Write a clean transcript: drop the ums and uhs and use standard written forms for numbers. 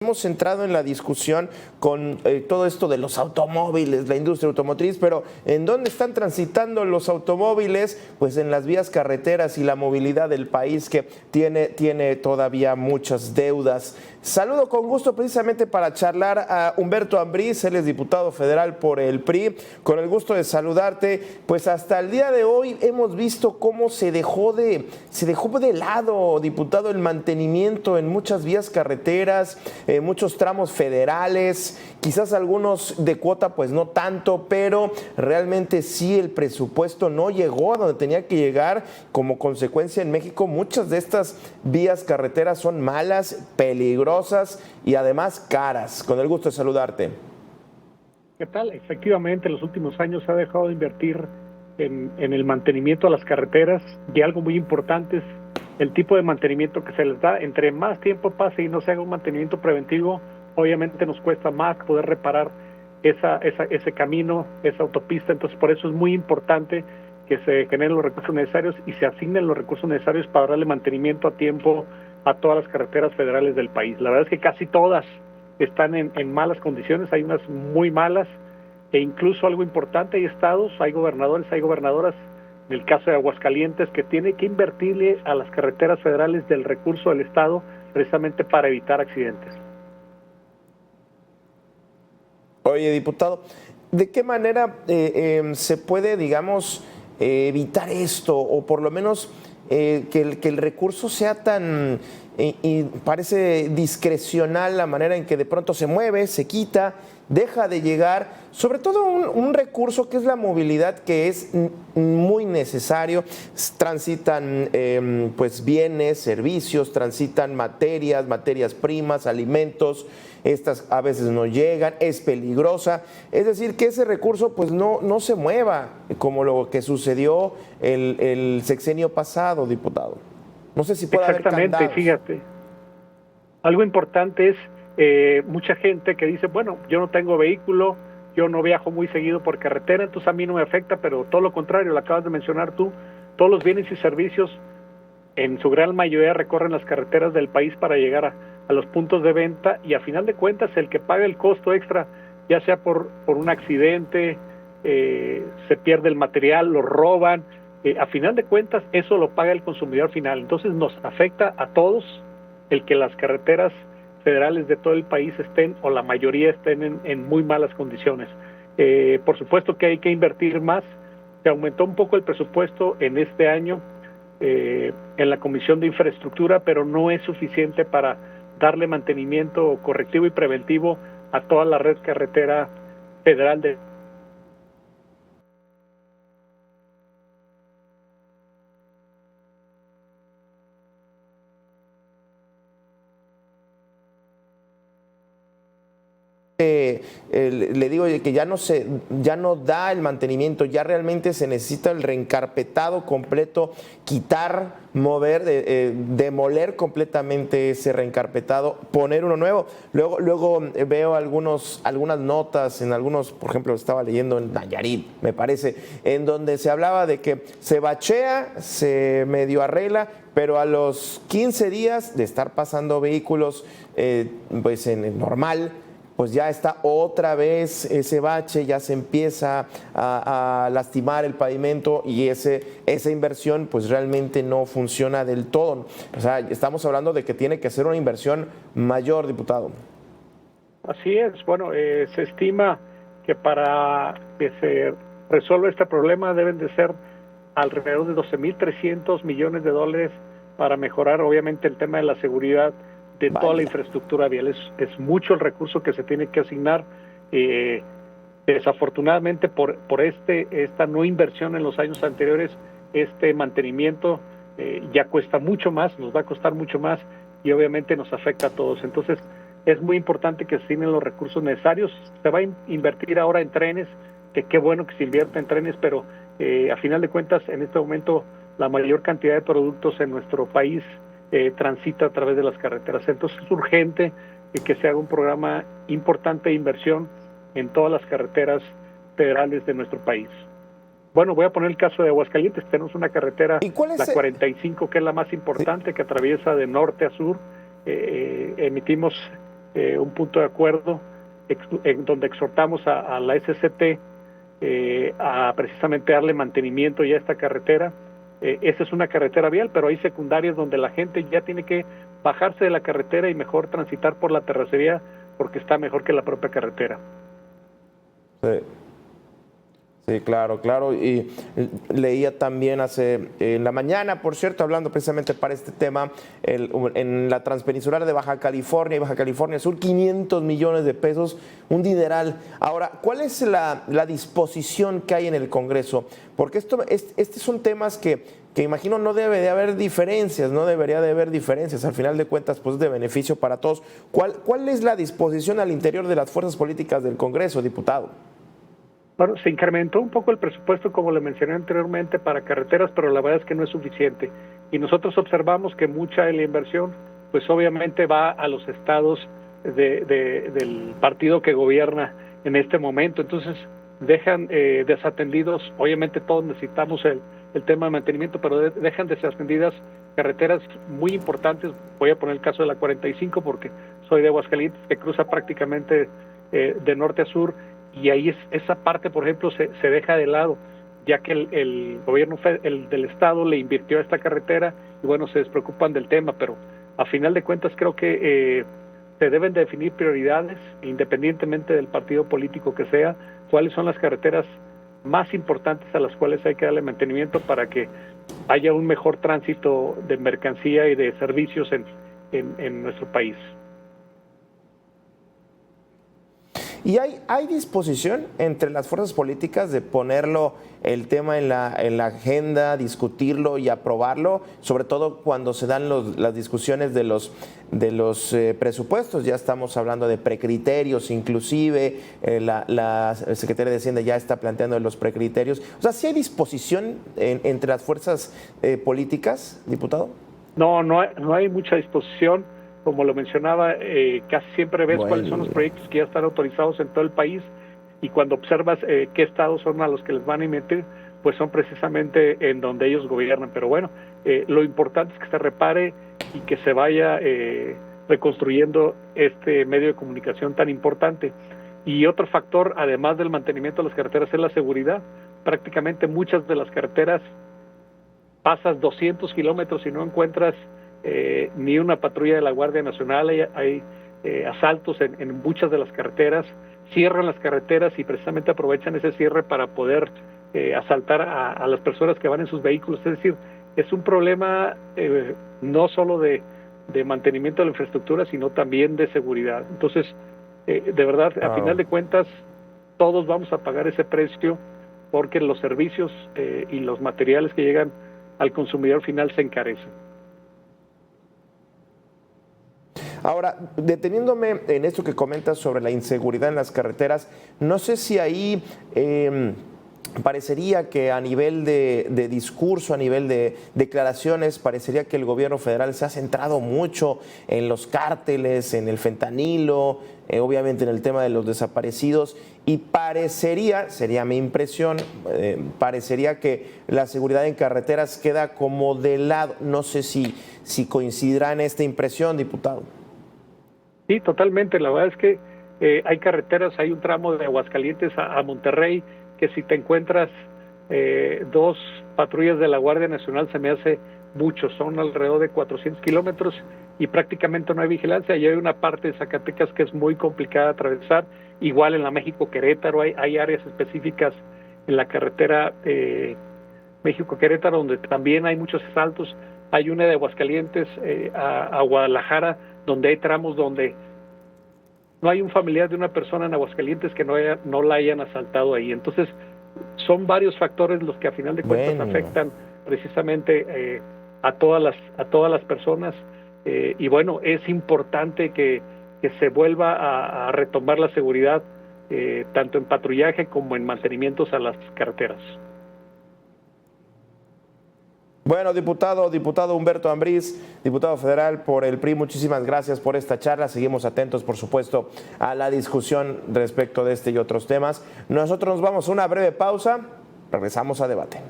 Hemos entrado en la discusión con todo esto de los automóviles, la industria automotriz, pero ¿en dónde están transitando los automóviles? Pues en las vías carreteras y la movilidad del país que tiene todavía muchas deudas. Saludo con gusto precisamente para charlar a Humberto Ambriz, él es diputado federal por el PRI. Con el gusto de saludarte, pues hasta el día de hoy hemos visto cómo se dejó de lado, diputado, el mantenimiento en muchas vías carreteras, muchos tramos federales, quizás algunos de cuota pues no tanto, pero realmente sí el presupuesto no llegó a donde tenía que llegar. Como consecuencia, en México muchas de estas vías carreteras son malas, peligrosas y además caras. Con el gusto de saludarte. ¿Qué tal? Efectivamente, en los últimos años se ha dejado de invertir en el mantenimiento a las carreteras, y algo muy importante es el tipo de mantenimiento que se les da. Entre más tiempo pase y no se haga un mantenimiento preventivo, obviamente nos cuesta más poder reparar ese camino, esa autopista. Entonces, por eso es muy importante que se generen los recursos necesarios y se asignen los recursos necesarios para darle mantenimiento a tiempo a todas las carreteras federales del país. La verdad es que casi todas están en malas condiciones, hay unas muy malas, e incluso algo importante, hay estados, hay gobernadores, hay gobernadoras, en el caso de Aguascalientes, que tiene que invertirle a las carreteras federales del recurso del estado precisamente para evitar accidentes. Oye, diputado, ¿de qué manera se puede, digamos, evitar esto, o por lo menos que el recurso sea tan, parece discrecional la manera en que de pronto se mueve, se quita, deja de llegar, sobre todo un recurso que es la movilidad, que es muy necesario? Transitan pues bienes, servicios, transitan materias primas, alimentos. Estas a veces no llegan, es peligrosa, es decir, que ese recurso pues no se mueva como lo que sucedió el sexenio pasado, diputado. No sé si puede haber candados. Exactamente, fíjate. Algo importante es mucha gente que dice, bueno, yo no tengo vehículo, yo no viajo muy seguido por carretera, entonces a mí no me afecta, pero todo lo contrario, lo acabas de mencionar tú, todos los bienes y servicios en su gran mayoría recorren las carreteras del país para llegar a los puntos de venta, y a final de cuentas el que paga el costo extra, ya sea por un accidente, se pierde el material, lo roban, a final de cuentas eso lo paga el consumidor final. Entonces nos afecta a todos el que las carreteras federales de todo el país estén, o la mayoría estén en muy malas condiciones. Por supuesto que hay que invertir más. Se aumentó un poco el presupuesto en este año en la Comisión de Infraestructura, pero no es suficiente para darle mantenimiento correctivo y preventivo a toda la red carretera federal de le digo que ya no da el mantenimiento, ya realmente se necesita el reencarpetado completo, quitar, mover, demoler completamente ese reencarpetado, poner uno nuevo. Luego veo algunas notas en algunos, por ejemplo, estaba leyendo en Nayarit, me parece, en donde se hablaba de que se bachea, se medio arregla, pero a los 15 días de estar pasando vehículos pues en el normal, pues ya está otra vez ese bache, ya se empieza a lastimar el pavimento, y esa inversión pues realmente no funciona del todo. O sea, estamos hablando de que tiene que ser una inversión mayor, diputado. Así es. Bueno, se estima que para que se resuelva este problema deben de ser alrededor de 12.300 millones de dólares para mejorar obviamente el tema de la seguridad de toda la infraestructura vial. Es mucho el recurso que se tiene que asignar. Desafortunadamente por esta no inversión en los años anteriores, este mantenimiento ya cuesta mucho más, nos va a costar mucho más, y obviamente nos afecta a todos. Entonces es muy importante que se asignen los recursos necesarios. Se va a invertir ahora en trenes, que qué bueno que se invierta en trenes, pero a final de cuentas en este momento la mayor cantidad de productos en nuestro país transita a través de las carreteras. Entonces es urgente que se haga un programa importante de inversión en todas las carreteras federales de nuestro país. Bueno, voy a poner el caso de Aguascalientes. Tenemos una carretera, la 45, que es la más importante, que atraviesa de norte a sur. Emitimos un punto de acuerdo en donde exhortamos a la SCT a precisamente darle mantenimiento ya a esta carretera. Esa es una carretera vial, pero hay secundarias donde la gente ya tiene que bajarse de la carretera y mejor transitar por la terracería porque está mejor que la propia carretera. Sí. Sí, claro, claro. Y leía también en la mañana, por cierto, hablando precisamente para este tema, en la transpeninsular de Baja California y Baja California Sur, 500 millones de pesos, un dineral. Ahora, ¿cuál es la disposición que hay en el Congreso? Porque estos son temas que imagino no debe de haber diferencias, no debería de haber diferencias. Al final de cuentas, pues es de beneficio para todos. ¿Cuál es la disposición al interior de las fuerzas políticas del Congreso, diputado? Bueno, se incrementó un poco el presupuesto, como le mencioné anteriormente, para carreteras, pero la verdad es que no es suficiente. Y nosotros observamos que mucha de la inversión, pues obviamente va a los estados del partido que gobierna en este momento. Entonces, dejan desatendidos, obviamente todos necesitamos el tema de mantenimiento, pero dejan desatendidas carreteras muy importantes. Voy a poner el caso de la 45 porque soy de Aguascalientes, que cruza prácticamente de norte a sur, y ahí esa parte, por ejemplo, se deja de lado, ya que el gobierno del estado le invirtió a esta carretera y bueno, se despreocupan del tema, pero a final de cuentas creo que se deben definir prioridades, independientemente del partido político que sea, cuáles son las carreteras más importantes a las cuales hay que darle mantenimiento para que haya un mejor tránsito de mercancía y de servicios en nuestro país. ¿Y hay disposición entre las fuerzas políticas de ponerlo el tema en la agenda, discutirlo y aprobarlo, sobre todo cuando se dan las discusiones de los presupuestos? Ya estamos hablando de precriterios, inclusive la Secretaría de Hacienda ya está planteando los precriterios. O sea, ¿sí hay disposición entre las fuerzas políticas, diputado? No hay mucha disposición. Como lo mencionaba, casi siempre ves cuáles son los proyectos que ya están autorizados en todo el país, y cuando observas qué estados son a los que les van a emitir, pues son precisamente en donde ellos gobiernan. Pero bueno, lo importante es que se repare y que se vaya reconstruyendo este medio de comunicación tan importante. Y otro factor, además del mantenimiento de las carreteras, es la seguridad. Prácticamente muchas de las carreteras pasas 200 kilómetros y no encuentras ni una patrulla de la Guardia Nacional. Hay asaltos en muchas de las carreteras, cierran las carreteras y precisamente aprovechan ese cierre para poder asaltar a las personas que van en sus vehículos. Es decir, es un problema no solo de mantenimiento de la infraestructura, sino también de seguridad. Entonces, de verdad, a final de cuentas, todos vamos a pagar ese precio porque los servicios y los materiales que llegan al consumidor final se encarecen. Ahora, deteniéndome en esto que comentas sobre la inseguridad en las carreteras, no sé si ahí parecería que a nivel de discurso, a nivel de declaraciones, parecería que el gobierno federal se ha centrado mucho en los cárteles, en el fentanilo, obviamente en el tema de los desaparecidos, y parecería, sería mi impresión, parecería que la seguridad en carreteras queda como de lado. No sé si coincidirá en esta impresión, diputado. Sí, totalmente. La verdad es que hay carreteras, hay un tramo de Aguascalientes a Monterrey, que si te encuentras 2 patrullas de la Guardia Nacional se me hace mucho. Son alrededor de 400 kilómetros y prácticamente no hay vigilancia. Y hay una parte de Zacatecas que es muy complicada de atravesar. Igual en la México-Querétaro hay áreas específicas en la carretera México-Querétaro donde también hay muchos asaltos. Hay una de Aguascalientes a Guadalajara, donde hay tramos donde no hay un familiar de una persona en Aguascalientes que no la hayan asaltado ahí. Entonces, son varios factores los que a final de cuentas afectan precisamente a todas las personas. Y bueno, es importante que se vuelva a retomar la seguridad, tanto en patrullaje como en mantenimientos a las carreteras. Bueno, diputado Humberto Ambriz, diputado federal por el PRI, muchísimas gracias por esta charla. Seguimos atentos, por supuesto, a la discusión respecto de este y otros temas. Nosotros nos vamos a una breve pausa, regresamos a debate.